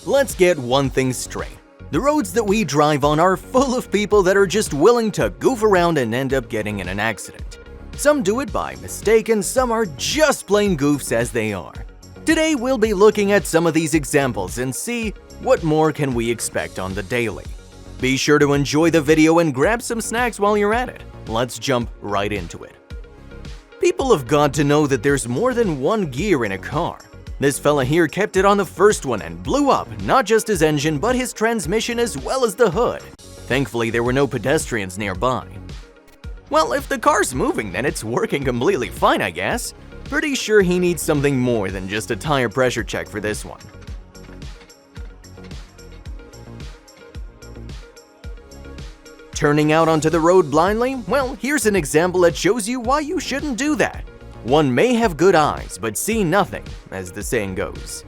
Let's get one thing straight. The roads that we drive on are full of people that are just willing to goof around and end up getting in an accident. Some do it by mistake and some are just plain goofs as they are. Today we'll be looking at some of these examples and see what more can we expect on the daily. Be sure to enjoy the video and grab some snacks while you're at it. Let's jump right into it. People have got to know that there's more than one gear in a car. This fella here kept it on the first one and blew up not just his engine but his transmission as well as the hood. Thankfully there were no pedestrians nearby. Well, if the car's moving then it's working completely fine, I guess. Pretty sure he needs something more than just a tire pressure check for this one. Turning out onto the road blindly? Well, here's an example that shows you why you shouldn't do that. One may have good eyes, but see nothing, as the saying goes.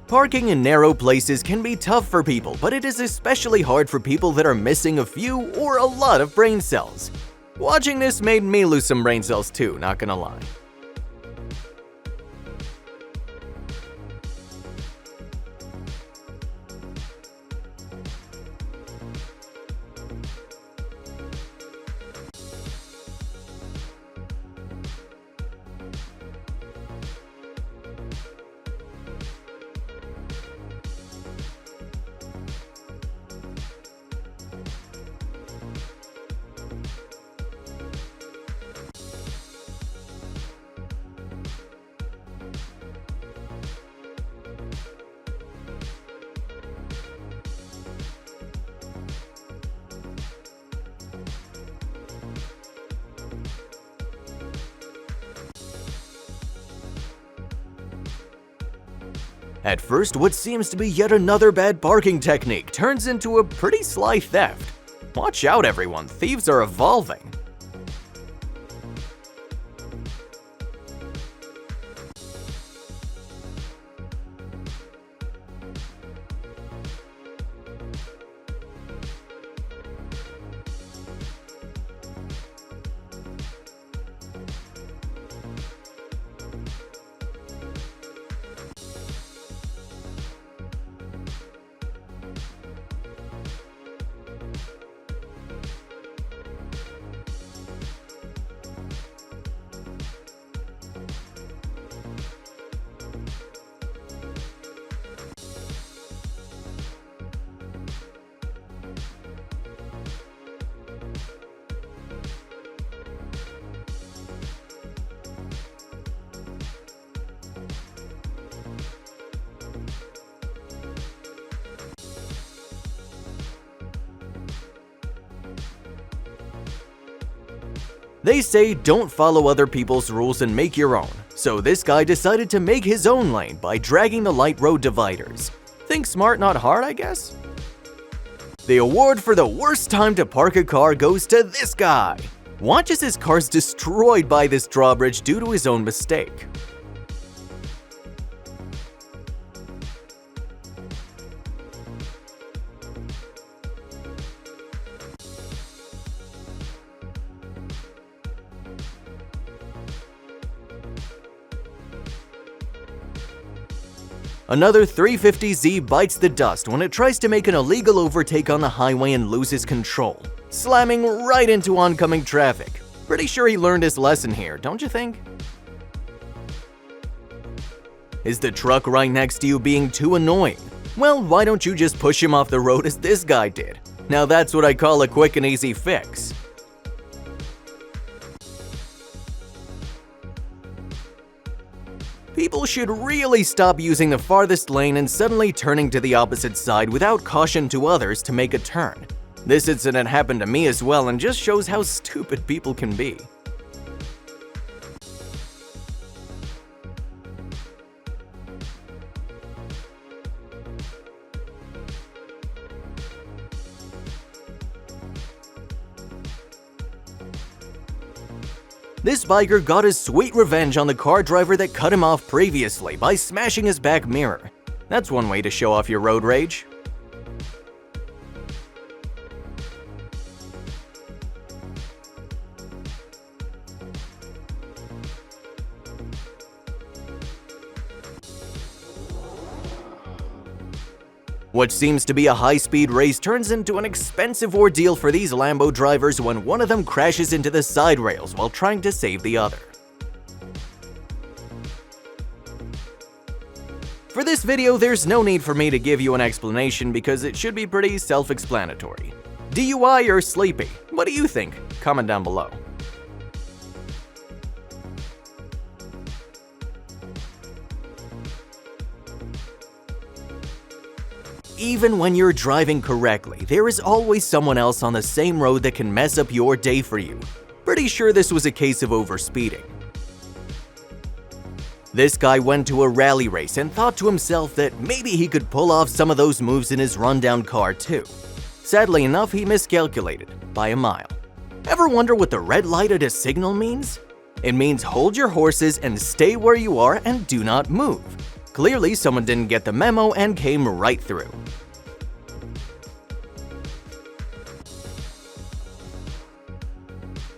Parking in narrow places can be tough for people, but it is especially hard for people that are missing a few or a lot of brain cells. Watching this made me lose some brain cells too, not gonna lie. At first, what seems to be yet another bad parking technique turns into a pretty sly theft. Watch out everyone, thieves are evolving. They say don't follow other people's rules and make your own, so this guy decided to make his own lane by dragging the light road dividers. Think smart, not hard, I guess? The award for the worst time to park a car goes to this guy. Watch as his car's destroyed by this drawbridge due to his own mistake. Another 350Z bites the dust when it tries to make an illegal overtake on the highway and loses control, slamming right into oncoming traffic. Pretty sure he learned his lesson here, don't you think? Is the truck right next to you being too annoying? Well, why don't you just push him off the road as this guy did? Now that's what I call a quick and easy fix. People should really stop using the farthest lane and suddenly turning to the opposite side without caution to others to make a turn. This incident happened to me as well and just shows how stupid people can be. This biker got his sweet revenge on the car driver that cut him off previously by smashing his back mirror. That's one way to show off your road rage. What seems to be a high-speed race turns into an expensive ordeal for these Lambo drivers when one of them crashes into the side rails while trying to save the other. For this video, there's no need for me to give you an explanation because it should be pretty self-explanatory. DUI or sleepy? What do you think? Comment down below. Even when you're driving correctly, there is always someone else on the same road that can mess up your day for you. Pretty sure this was a case of overspeeding. This guy went to a rally race and thought to himself that maybe he could pull off some of those moves in his rundown car too. Sadly enough, he miscalculated by a mile. Ever wonder what the red light at a signal means? It means hold your horses and stay where you are and do not move. Clearly, someone didn't get the memo and came right through.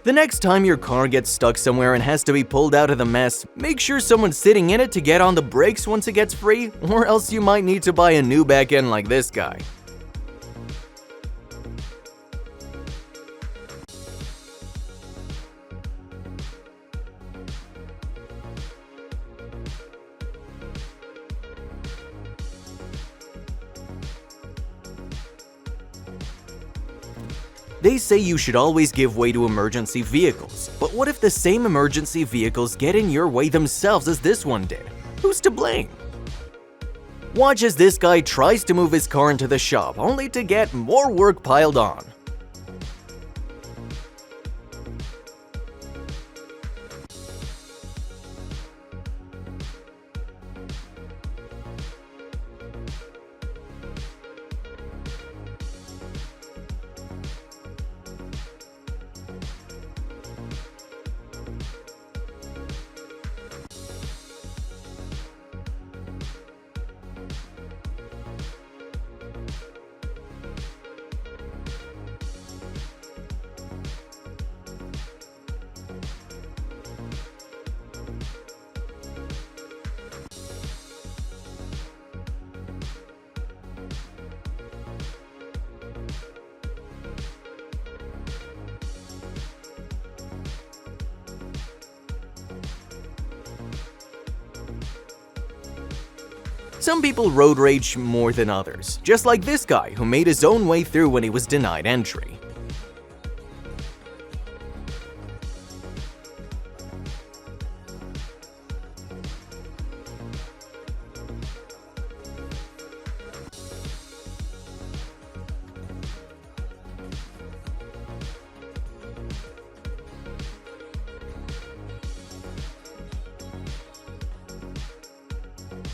The next time your car gets stuck somewhere and has to be pulled out of the mess, make sure someone's sitting in it to get on the brakes once it gets free, or else you might need to buy a new back end like this guy. They say you should always give way to emergency vehicles, but what if the same emergency vehicles get in your way themselves as this one did? Who's to blame? Watch as this guy tries to move his car into the shop, only to get more work piled on. Some people road rage more than others, just like this guy who made his own way through when he was denied entry.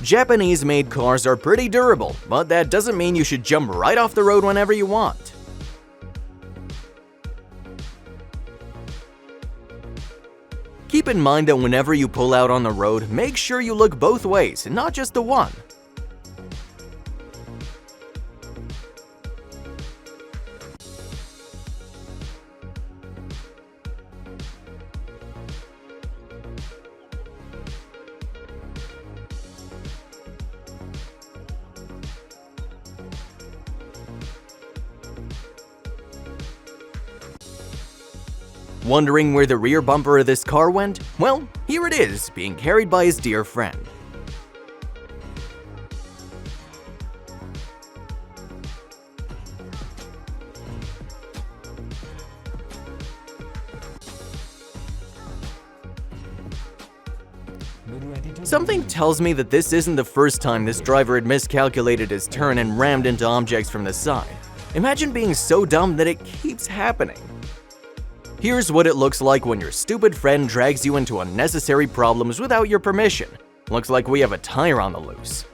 Japanese-made cars are pretty durable, but that doesn't mean you should jump right off the road whenever you want. Keep in mind that whenever you pull out on the road, make sure you look both ways, not just the one. Wondering where the rear bumper of this car went? Well, here it is, being carried by his dear friend. Something tells me that this isn't the first time this driver had miscalculated his turn and rammed into objects from the side. Imagine being so dumb that it keeps happening. Here's what it looks like when your stupid friend drags you into unnecessary problems without your permission. Looks like we have a tire on the loose.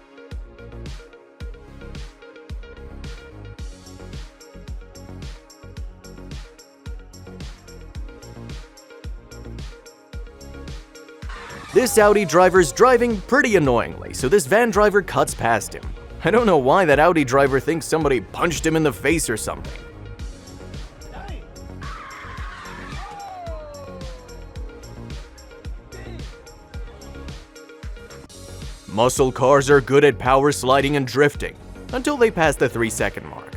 This Audi driver's driving pretty annoyingly, so this van driver cuts past him. I don't know why that Audi driver thinks somebody punched him in the face or something. Muscle cars are good at power sliding and drifting. until they pass the 3-second mark.